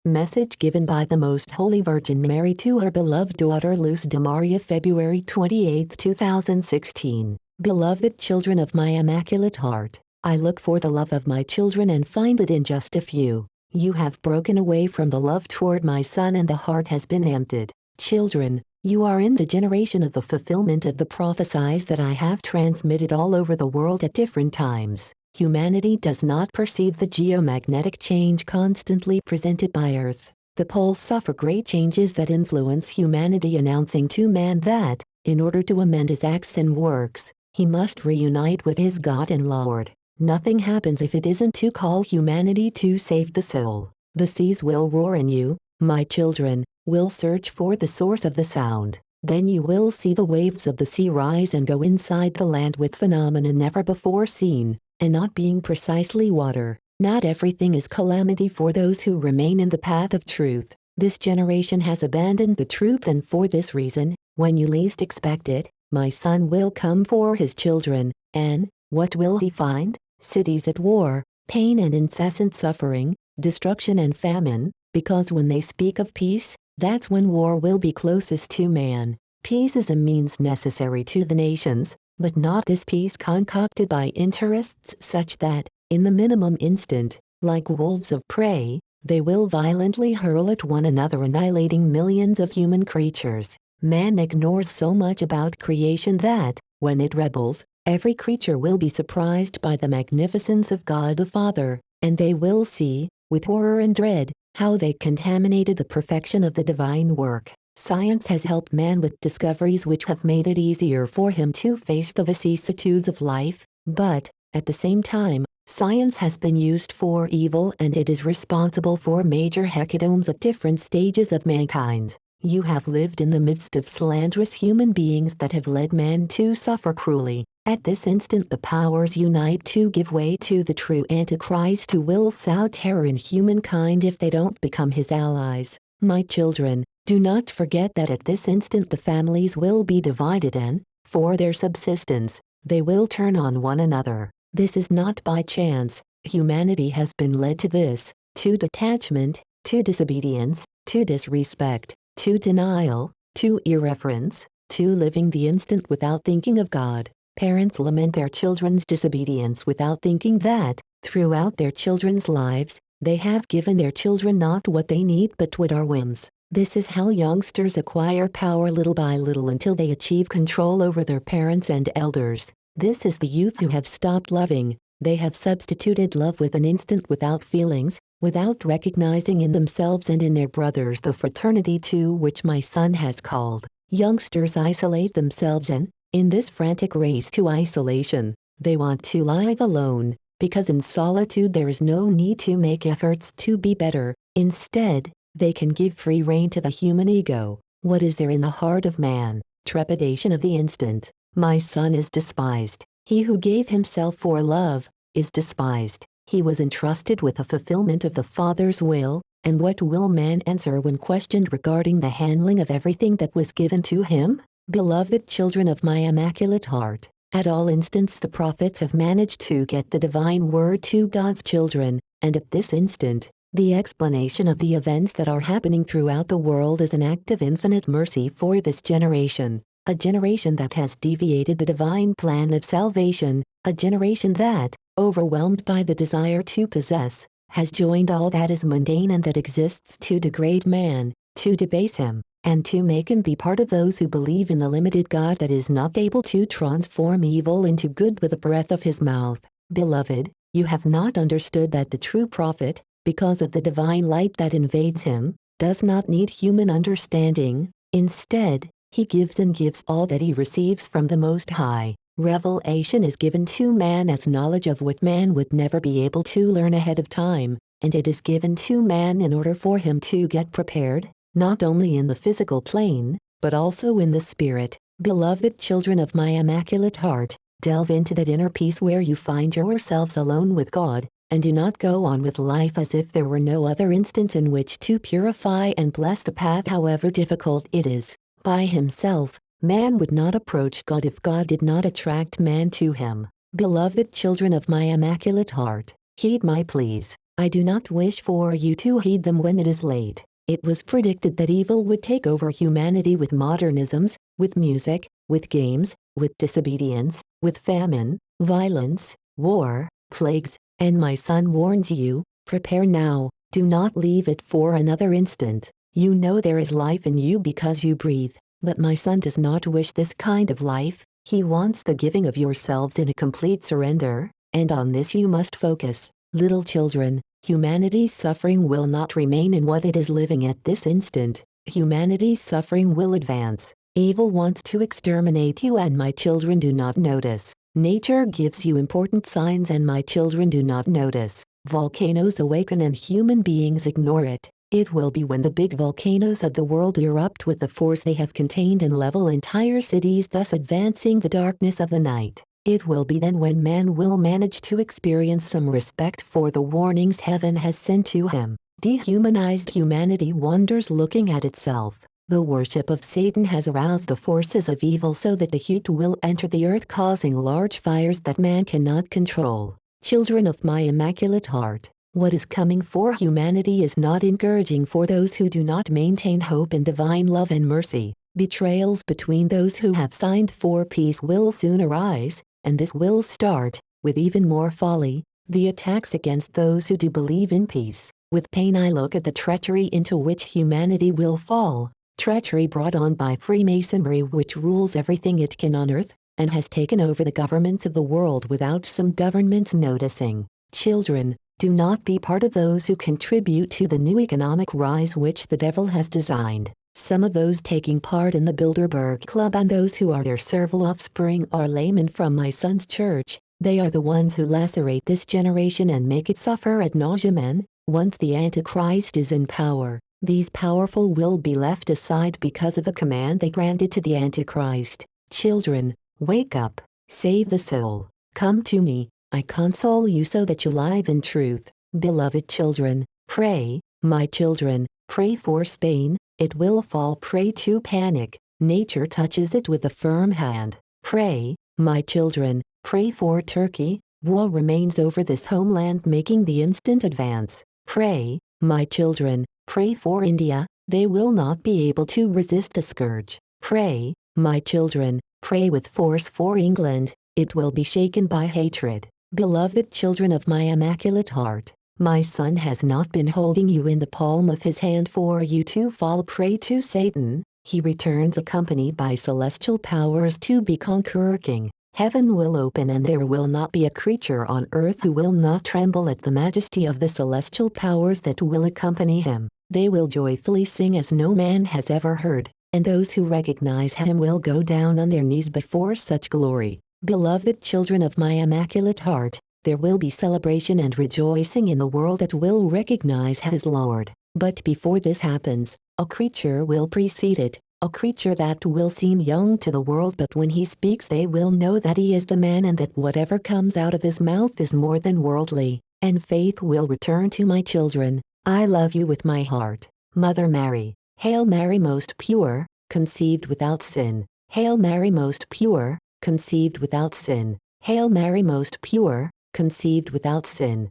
Message given by the Most Holy Virgin Mary to her beloved daughter Luz de Maria, February 28, 2016. Beloved children of my Immaculate Heart, I look for the love of my children and find it in just a few. You have broken away from the love toward my Son and the heart has been emptied. Children, you are in the generation of the fulfillment of the prophecies that I have transmitted all over the world at different times. Humanity does not perceive the geomagnetic change constantly presented by Earth. The poles suffer great changes that influence humanity, announcing to man that, in order to amend his acts and works, he must reunite with his God and Lord. Nothing happens if it isn't to call humanity to save the soul. The seas will roar and you, my children, will search for the source of the sound. Then you will see the waves of the sea rise and go inside the land with phenomena never before seen, and not being precisely water. Not everything is calamity for those who remain in the path of truth. This generation has abandoned the truth, and for this reason, when you least expect it, my Son will come for his children, and what will he find? Cities at war, pain and incessant suffering, destruction and famine, because when they speak of peace, that's when war will be closest to man. Peace is a means necessary to the nations, but not this peace concocted by interests such that, in the minimum instant, like wolves of prey, they will violently hurl at one another, annihilating millions of human creatures. Man ignores so much about creation that, when it rebels, every creature will be surprised by the magnificence of God the Father, and they will see, with horror and dread, how they contaminated the perfection of the divine work. Science has helped man with discoveries which have made it easier for him to face the vicissitudes of life, but, at the same time, science has been used for evil, and it is responsible for major hecatombs at different stages of mankind. You have lived in the midst of slanderous human beings that have led man to suffer cruelly. At this instant the powers unite to give way to the true Antichrist, who will sow terror in humankind if they don't become his allies. My children, do not forget that at this instant the families will be divided, and, for their subsistence, they will turn on one another. This is not by chance. Humanity has been led to this, to detachment, to disobedience, to disrespect, to denial, to irreverence, to living the instant without thinking of God. Parents lament their children's disobedience without thinking that, throughout their children's lives, they have given their children not what they need but what are whims. This is how youngsters acquire power little by little until they achieve control over their parents and elders. This is the youth who have stopped loving. They have substituted love with an instant without feelings, without recognizing in themselves and in their brothers the fraternity to which my Son has called. Youngsters isolate themselves, and, in this frantic race to isolation, they want to live alone, because in solitude there is no need to make efforts to be better. Instead, they can give free rein to the human ego. What is there in the heart of man? Trepidation of the instant. My Son is despised. He who gave himself for love is despised. He was entrusted with the fulfillment of the Father's will, and what will man answer when questioned regarding the handling of everything that was given to him? Beloved children of my Immaculate Heart, at all instants the prophets have managed to get the divine word to God's children, and at this instant, the explanation of the events that are happening throughout the world is an act of infinite mercy for this generation, a generation that has deviated the divine plan of salvation, a generation that, overwhelmed by the desire to possess, has joined all that is mundane and that exists to degrade man, to debase him, and to make him be part of those who believe in the limited God that is not able to transform evil into good with the breath of his mouth. Beloved, you have not understood that the true prophet, because of the divine light that invades him, does not need human understanding. Instead, he gives and gives all that he receives from the Most High. Revelation is given to man as knowledge of what man would never be able to learn ahead of time, and it is given to man in order for him to get prepared, not only in the physical plane, but also in the spirit. Beloved children of my Immaculate Heart, delve into that inner peace where you find yourselves alone with God, and do not go on with life as if there were no other instant in which to purify and bless the path, however difficult it is. By himself, man would not approach God if God did not attract man to him. Beloved children of my Immaculate Heart, Heed my pleas. I do not wish for you to heed them when it is late. It was predicted that evil would take over humanity with modernisms, with music, with games, with disobedience, with famine, violence, war, plagues, and my son warns you, prepare now, do not leave it for another instant. You know there is life in you because you breathe, but my son does not wish this kind of life. He wants the giving of yourselves in a complete surrender, and on this you must focus. Little children, humanity's suffering will not remain in what it is living at this instant. Humanity's suffering will advance. Evil wants to exterminate you and my children do not notice. Nature gives you important signs and my children do not notice. Volcanoes awaken and human beings ignore it. It will be when the big volcanoes of the world erupt with the force they have contained and level entire cities, thus advancing the darkness of the night. It will be then when man will manage to experience some respect for the warnings heaven has sent to him. Dehumanized humanity wonders looking at itself. The worship of Satan has aroused the forces of evil so that the heat will enter the earth, causing large fires that man cannot control. Children of my Immaculate Heart, what is coming for humanity is not encouraging for those who do not maintain hope in divine love and mercy. Betrayals between those who have signed for peace will soon arise, and this will start, with even more folly, the attacks against those who do believe in peace. With pain I look at the treachery into which humanity will fall. Treachery brought on by Freemasonry, which rules everything it can on earth, and has taken over the governments of the world without some governments noticing. Children, do not be part of those who contribute to the new economic rise which the devil has designed. Some of those taking part in the Bilderberg Club and those who are their servile offspring are laymen from my son's church. They are the ones who lacerate this generation and make it suffer ad nauseam. Once the Antichrist is in power, these powerful will be left aside because of the command they granted to the Antichrist. Children, wake up, save the soul. Come to me, I console you so that you live in truth. Beloved children, pray, my children, pray for Spain. It will fall prey to panic. Nature touches it with a firm hand. Pray, my children, pray for Turkey. War remains over this homeland, making the instant advance. Pray, my children, pray for India. They will not be able to resist the scourge. Pray, my children, pray with force for England. It will be shaken by hatred. Beloved children of my Immaculate Heart, my son has not been holding you in the palm of his hand for you to fall prey to Satan. He returns accompanied by celestial powers to be conqueror king. Heaven will open and there will not be a creature on earth who will not tremble at the majesty of the celestial powers that will accompany him. They will joyfully sing as no man has ever heard, and those who recognize him will go down on their knees before such glory. Beloved children of my Immaculate Heart, there will be celebration and rejoicing in the world that will recognize his Lord. But before this happens, a creature will precede it, a creature that will seem young to the world, but when he speaks they will know that he is the man and that whatever comes out of his mouth is more than worldly, and faith will return to my children. I love you with my heart. Mother Mary, Hail Mary most pure, conceived without sin. Hail Mary most pure, conceived without sin. Hail Mary most pure, conceived without sin.